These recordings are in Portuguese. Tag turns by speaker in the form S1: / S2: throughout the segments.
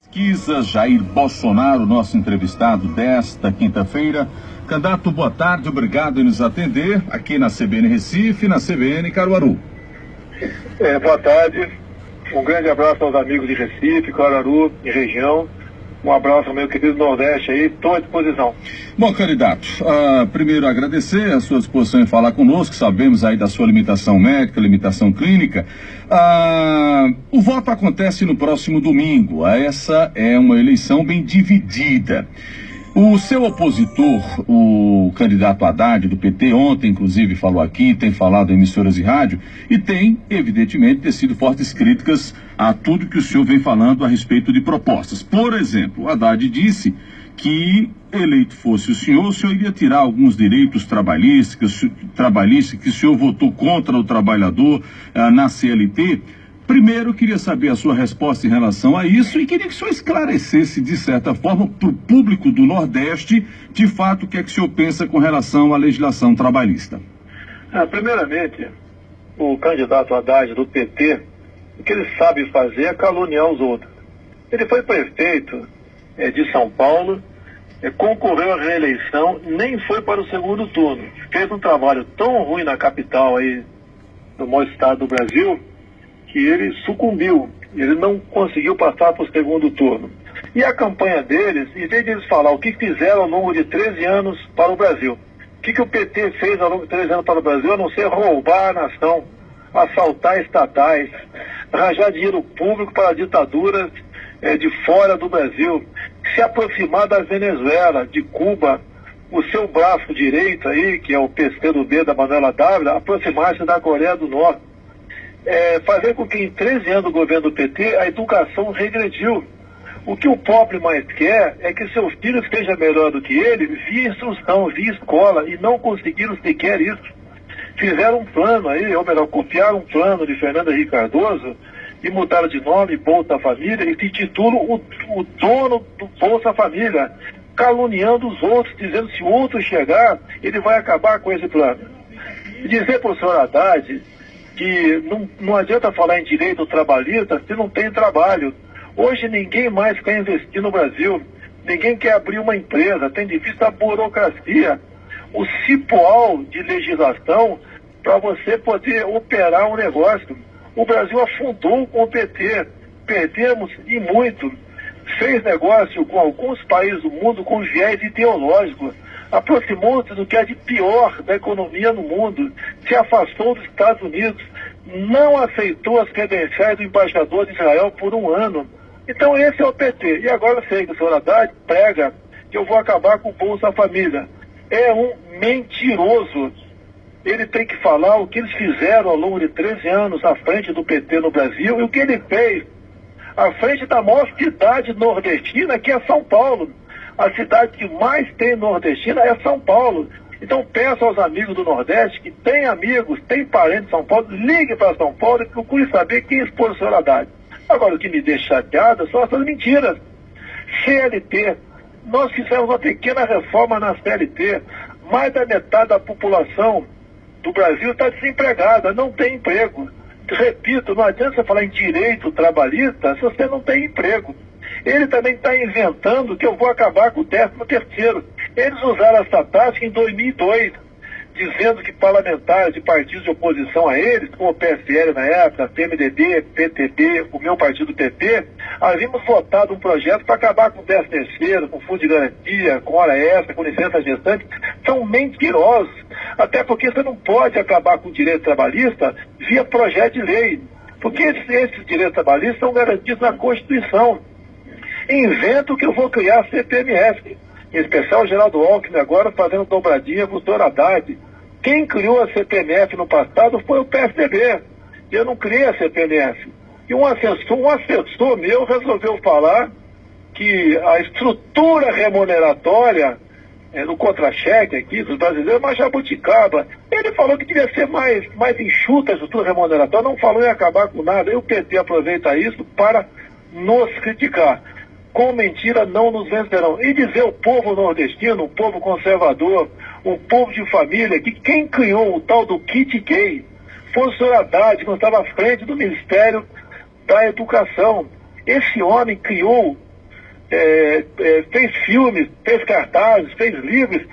S1: Pesquisa Jair Bolsonaro, nosso entrevistado desta quinta-feira. Candidato, boa tarde, obrigado em nos atender aqui na CBN Recife e na CBN Caruaru.
S2: Boa tarde, um grande abraço aos amigos de Recife, Caruaru e região. Um abraço ao meu querido Nordeste aí, estou à disposição.
S1: Bom, candidato, primeiro agradecer a sua disposição em falar conosco, sabemos aí da sua limitação médica, limitação clínica. O voto acontece no próximo domingo, essa é uma eleição bem dividida. O seu opositor, o candidato Haddad do PT, ontem inclusive falou aqui, tem falado em emissoras de rádio e tem, evidentemente, tecido fortes críticas a tudo que o senhor vem falando a respeito de propostas. Por exemplo, o Haddad disse que, eleito fosse o senhor iria tirar alguns direitos trabalhistas que o senhor votou contra o trabalhador na CLT. Primeiro, eu queria saber a sua resposta em relação a isso e queria que o senhor esclarecesse, de certa forma, para o público do Nordeste, de fato, o que é que o senhor pensa com relação à legislação trabalhista.
S2: Primeiramente, o candidato Haddad do PT, o que ele sabe fazer é caluniar os outros. Ele foi prefeito de São Paulo, concorreu à reeleição, nem foi para o segundo turno. Fez um trabalho tão ruim na capital aí, no maior estado do Brasil, que ele sucumbiu, ele não conseguiu passar para o segundo turno. E a campanha deles, em vez de eles falar o que fizeram ao longo de 13 anos para o Brasil, o que o PT fez ao longo de 13 anos para o Brasil, a não ser roubar a nação, assaltar estatais, arranjar dinheiro público para ditaduras de fora do Brasil, se aproximar da Venezuela, de Cuba, o seu braço direito aí, que é o PCdoB da Manuela Dávila, aproximar-se da Coreia do Norte. Fazer com que em 13 anos do governo do PT a educação regrediu. O que o pobre mais quer é que seu filho esteja melhor do que ele via instrução, via escola, e não conseguiram sequer isso. Fizeram um plano aí, ou melhor, copiaram um plano de Fernando Henrique Cardoso e mudaram de nome Bolsa Família e se intitulam o dono do Bolsa Família, caluniando os outros, dizendo que se o outro chegar, ele vai acabar com esse plano. E dizer para o senhor Haddad que não adianta falar em direito trabalhista se não tem trabalho. Hoje ninguém mais quer investir no Brasil, ninguém quer abrir uma empresa, tem difícil a burocracia, o cipoal de legislação para você poder operar um negócio. O Brasil afundou com o PT, perdemos e muito, fez negócio com alguns países do mundo com viés ideológico, aproximou-se do que é de pior da economia no mundo, se afastou dos Estados Unidos, não aceitou as credenciais do embaixador de Israel por um ano. Então esse é o PT. E agora eu sei que o senhor Haddad prega que eu vou acabar com o Bolsa Família. É um mentiroso. Ele tem que falar o que eles fizeram ao longo de 13 anos à frente do PT no Brasil e o que ele fez à frente da maior cidade nordestina, que é São Paulo. A cidade que mais tem nordestina é São Paulo. Então peço aos amigos do Nordeste que têm amigos, têm parentes em São Paulo, ligue para São Paulo e procure saber quem expôs o senhor Haddad. Agora, o que me deixa chateado são essas mentiras. CLT. Nós fizemos uma pequena reforma na CLT. Mais da metade da população do Brasil está desempregada, não tem emprego. Repito, não adianta você falar em direito trabalhista se você não tem emprego. Ele também está inventando que eu vou acabar com o 13º. Eles usaram essa tática em 2002, dizendo que parlamentares de partidos de oposição a eles, como o PSL na época, PMDB, PTB, o meu partido PP, havíamos votado um projeto para acabar com o 13º, com fundo de garantia, com hora extra, com licença gestante. São mentirosos, até porque você não pode acabar com o direito trabalhista via projeto de lei, porque esses direitos trabalhistas são garantidos na Constituição. Invento que eu vou criar a CPMF, em especial o Geraldo Alckmin agora fazendo dobradinha com o senhor Haddad. Quem criou a CPMF no passado foi o PSDB. Eu não criei a CPMF. E um assessor meu resolveu falar que a estrutura remuneratória no contra-cheque aqui dos brasileiros é uma jabuticaba. Ele falou que devia ser mais enxuta a estrutura remuneratória, não falou em acabar com nada. E o PT aproveita isso para nos criticar. Com mentira não nos vencerão. E dizer ao povo nordestino, um povo conservador, um povo de família, que quem criou o tal do kit gay foi o senhor Haddad, que estava à frente do Ministério da Educação. Esse homem criou fez filmes, fez cartazes, fez livros,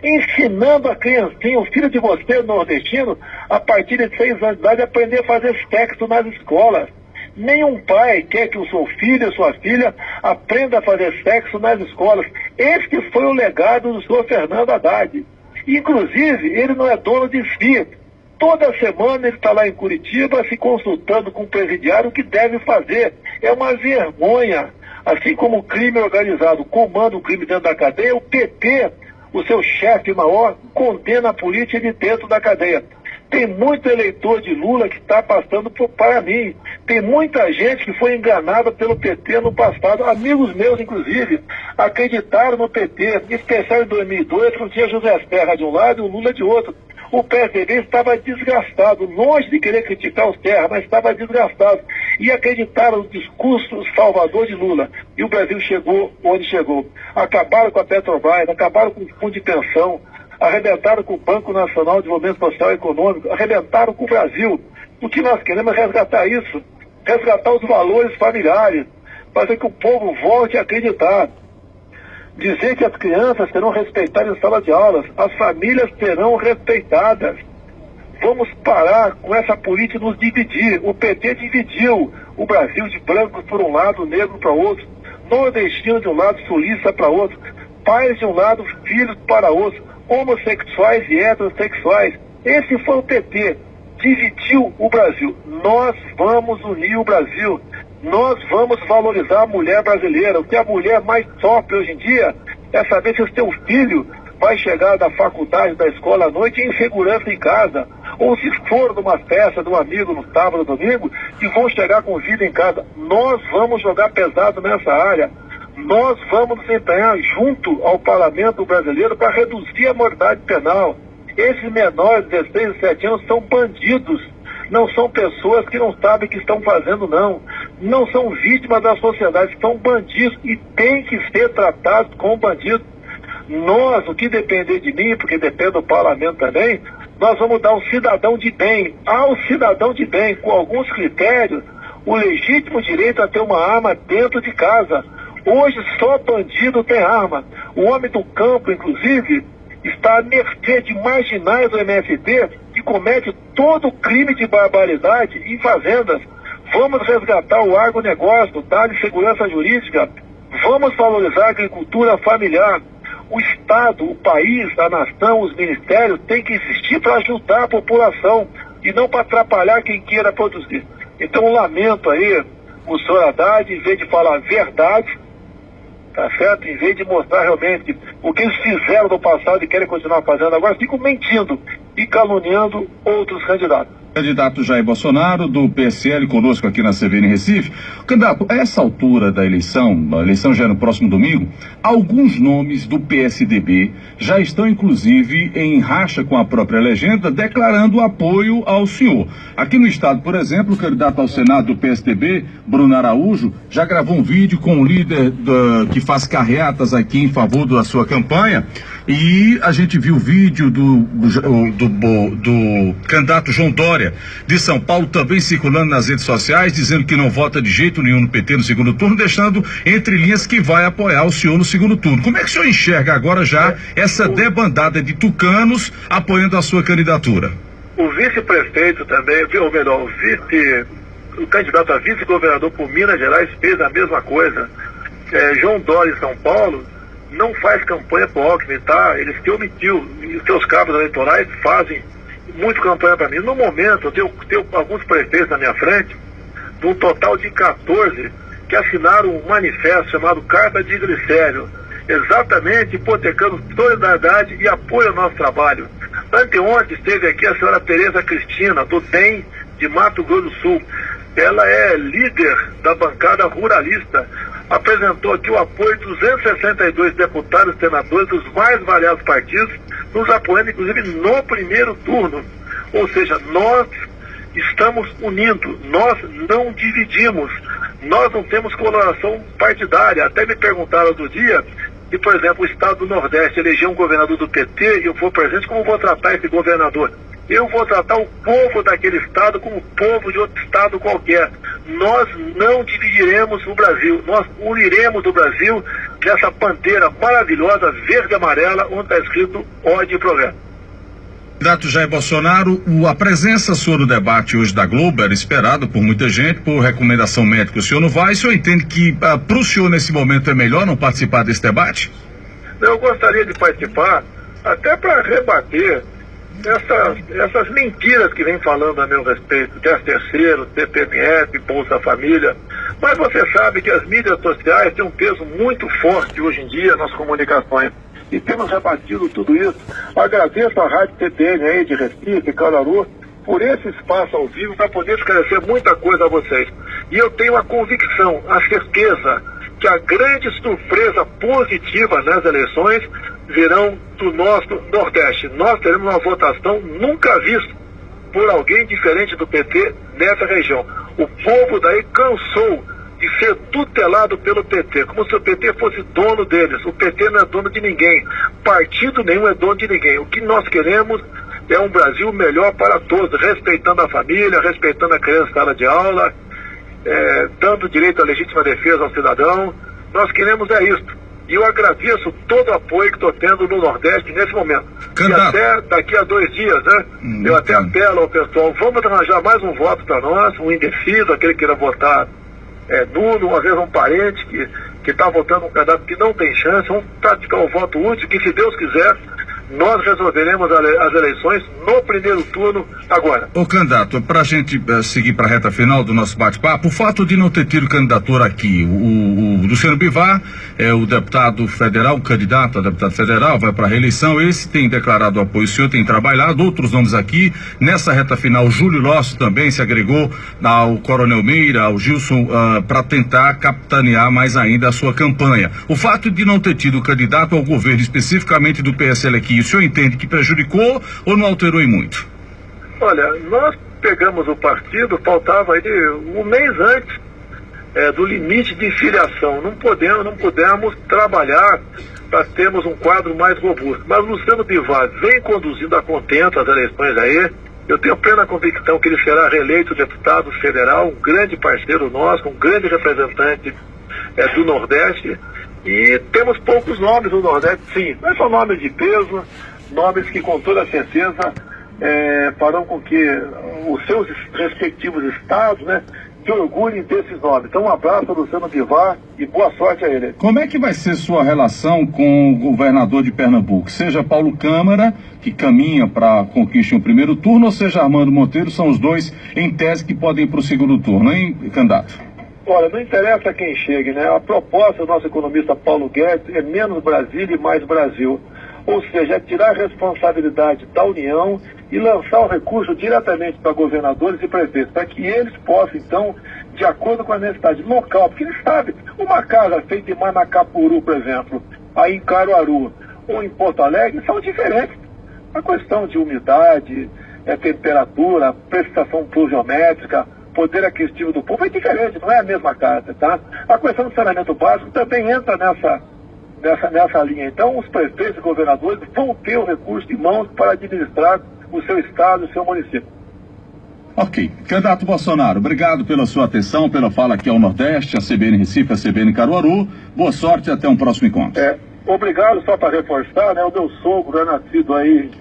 S2: ensinando a criancinha, o filho de você, nordestino, a partir de 6 anos de idade, aprender a fazer sexo nas escolas. Nenhum pai quer que o seu filho ou sua filha aprenda a fazer sexo nas escolas. Esse que foi o legado do senhor Fernando Haddad. Inclusive, ele não é dono de si. Toda semana ele está lá em Curitiba se consultando com o presidiário o que deve fazer. É uma vergonha. Assim como o crime organizado comanda o crime dentro da cadeia, o PT, o seu chefe maior, condena a polícia de dentro da cadeia. Tem muito eleitor de Lula que está passando para mim. Tem muita gente que foi enganada pelo PT no passado. Amigos meus, inclusive, acreditaram no PT. Em especial em 2002, quando tinha José Serra de um lado e o Lula de outro. O PSDB estava desgastado, longe de querer criticar o Serra, mas estava desgastado. E acreditaram no discurso salvador de Lula. E o Brasil chegou onde chegou. Acabaram com a Petrobras, acabaram com o fundo de pensão, arrebentaram com o Banco Nacional de Desenvolvimento Social e Econômico, arrebentaram com o Brasil. O que nós queremos é resgatar isso, resgatar os valores familiares, fazer que o povo volte a acreditar. Dizer que as crianças serão respeitadas em sala de aulas, as famílias serão respeitadas. Vamos parar com essa política de nos dividir. O PT dividiu o Brasil de brancos por um lado, negro para outro, nordestino de um lado, sulista para outro, pais de um lado, filhos para outro, homossexuais e heterossexuais. Esse foi o PT. Dividiu o Brasil. Nós vamos unir o Brasil. Nós vamos valorizar a mulher brasileira. O que a mulher mais sofre hoje em dia é saber se o seu filho vai chegar da faculdade, da escola à noite em segurança em casa. Ou se for numa festa de um amigo no sábado ou domingo, que vão chegar com vida em casa. Nós vamos jogar pesado nessa área. Nós vamos nos empenhar junto ao Parlamento brasileiro para reduzir a mortalidade penal. Esses menores de 16 e 17 anos são bandidos. Não são pessoas que não sabem o que estão fazendo, não. Não são vítimas da sociedade, são bandidos e têm que ser tratados como bandidos. Nós, o que depender de mim, porque depende do parlamento também, nós vamos dar um cidadão de bem. Ao cidadão de bem, com alguns critérios, o legítimo direito a ter uma arma dentro de casa. Hoje só bandido tem arma. O homem do campo, inclusive, está à mercê de marginais do MST que comete todo crime de barbaridade em fazendas. Vamos resgatar o agronegócio, dar-lhe segurança jurídica. Vamos valorizar a agricultura familiar. O Estado, o país, a nação, os ministérios têm que existir para ajudar a população e não para atrapalhar quem queira produzir. Então, lamento aí o senhor Haddad, em vez de falar a verdade, tá certo? Em vez de mostrar realmente o que eles fizeram no passado e querem continuar fazendo agora, ficam mentindo e caluniando outros candidatos.
S1: Candidato Jair Bolsonaro, do PSL, conosco aqui na CBN Recife. Candidato, a essa altura da eleição, a eleição já é no próximo domingo, alguns nomes do PSDB já estão, inclusive, em racha com a própria legenda, declarando apoio ao senhor. Aqui no estado, por exemplo, o candidato ao Senado do PSDB, Bruno Araújo, já gravou um vídeo com o líder que faz carreatas aqui em favor da sua campanha, e a gente viu o vídeo do candidato João Dória, de São Paulo, também circulando nas redes sociais, dizendo que não vota de jeito nenhum no PT no segundo turno, deixando entre linhas que vai apoiar o senhor no segundo turno. Como é que o senhor enxerga agora já essa debandada de tucanos apoiando a sua candidatura?
S2: O vice-prefeito também, ou melhor, o candidato a vice-governador por Minas Gerais fez a mesma coisa. João Dória em São Paulo não faz campanha pro Alckmin, tá? Ele se omitiu, e seus cabos eleitorais fazem muito campanha para mim. No momento, eu tenho alguns prefeitos na minha frente, de um total de 14, que assinaram um manifesto chamado Carta de Glicério, exatamente hipotecando solidariedade e apoio ao nosso trabalho. Anteontem esteve aqui a senhora Tereza Cristina, do DEM de Mato Grosso do Sul. Ela é líder da bancada ruralista. Apresentou aqui o apoio de 262 deputados e senadores dos mais variados partidos, nos apoiando, inclusive, no primeiro turno. Ou seja, nós estamos unindo, nós não dividimos, nós não temos coloração partidária. Até me perguntaram outro dia que, por exemplo, o estado do Nordeste elegeu um governador do PT e eu for presente, como vou tratar esse governador? Eu vou tratar o povo daquele estado como o povo de outro estado qualquer. Nós não dividiremos o Brasil, nós uniremos o Brasil nessa bandeira maravilhosa, verde e amarela, onde está escrito ódio e progresso.
S1: Candidato Jair Bolsonaro, a presença sua no debate hoje da Globo era esperada por muita gente, por recomendação médica. O senhor não vai? O senhor entende que para o senhor nesse momento é melhor não participar desse debate?
S2: Eu gostaria de participar até para rebater essas mentiras que vem falando a meu respeito, 10º, CPMF, Bolsa Família. Mas você sabe que as mídias sociais têm um peso muito forte hoje em dia nas comunicações. E temos rebatido tudo isso. Agradeço à Rádio TPM aí de Recife, Caruaru, por esse espaço ao vivo para poder esclarecer muita coisa a vocês. E eu tenho a convicção, a certeza, que a grande surpresa positiva nas eleições virão do nosso Nordeste. Nós teremos uma votação nunca vista por alguém diferente do PT nessa região. O povo daí cansou de ser tutelado pelo PT, como se o PT fosse dono deles. O PT não é dono de ninguém. Partido nenhum é dono de ninguém. O que nós queremos é um Brasil melhor para todos, respeitando a família, respeitando a criança em sala de aula, dando direito à legítima defesa ao cidadão. Nós queremos isso. E eu agradeço todo o apoio que estou tendo no Nordeste nesse momento.
S1: Candidato.
S2: E até daqui a 2 dias, né? Eu até apelo ao pessoal, vamos arranjar mais um voto para nós, um indeciso, aquele que queira votar nulo, uma vez um parente que está votando um candidato que não tem chance, vamos praticar o voto útil, que se Deus quiser, nós resolveremos as eleições no primeiro turno agora.
S1: Ô candidato, para a gente seguir para a reta final do nosso bate-papo, o fato de não ter tido candidatura aqui, o Luciano Bivar é o deputado federal, o candidato a deputado federal, vai para a reeleição, esse tem declarado apoio, o senhor tem trabalhado, outros nomes aqui, nessa reta final, Júlio Losso também se agregou ao Coronel Meira, ao Gilson, para tentar capitanear mais ainda a sua campanha. O fato de não ter tido candidato ao governo, especificamente do PSL aqui, o senhor entende que prejudicou ou não alterou em muito?
S2: Olha, nós pegamos o partido, faltava aí um mês antes do limite de filiação. Não pudemos trabalhar para termos um quadro mais robusto. Mas Luciano Bivar vem conduzindo a contento as eleições aí. Eu tenho plena convicção que ele será reeleito deputado federal, um grande parceiro nosso, um grande representante do Nordeste. E temos poucos nomes no Nordeste, sim, mas são nomes de peso, nomes que com toda certeza farão com que os seus respectivos estados, né, se orgulhem desses nomes. Então um abraço ao Luciano Bivar e boa sorte a ele.
S1: Como é que vai ser sua relação com o governador de Pernambuco? Seja Paulo Câmara, que caminha para a conquista em um primeiro turno, ou seja Armando Monteiro, são os dois em tese que podem ir para o segundo turno, hein, candidato?
S2: Olha, não interessa quem chegue, né? A proposta do nosso economista Paulo Guedes é menos Brasília e mais Brasil. Ou seja, é tirar a responsabilidade da União e lançar o recurso diretamente para governadores e prefeitos, para que eles possam, então, de acordo com a necessidade local, porque eles sabem, uma casa feita em Manacapuru, por exemplo, aí em Caruaru ou em Porto Alegre, são diferentes. A questão de umidade, temperatura, prestação pluviométrica, poder aquisitivo do povo é diferente, não é a mesma casa, tá? A questão do saneamento básico também entra nessa linha. Então, os prefeitos e governadores vão ter o recurso em mãos para administrar o seu estado e o seu município.
S1: Ok. Candidato Bolsonaro, obrigado pela sua atenção, pela fala aqui ao Nordeste, a CBN Recife, a CBN Caruaru. Boa sorte e até um próximo encontro.
S2: Obrigado, só para reforçar, né? O meu sogro é nascido aí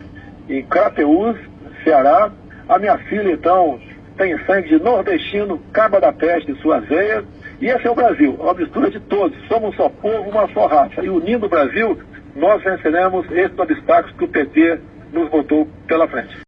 S2: em Crateús, Ceará. A minha filha, então, tem sangue de nordestino, caba da peste em suas veias, e esse é o Brasil, uma mistura de todos, somos um só povo, uma só raça, e unindo o Brasil, nós venceremos esses obstáculos que o PT nos botou pela frente.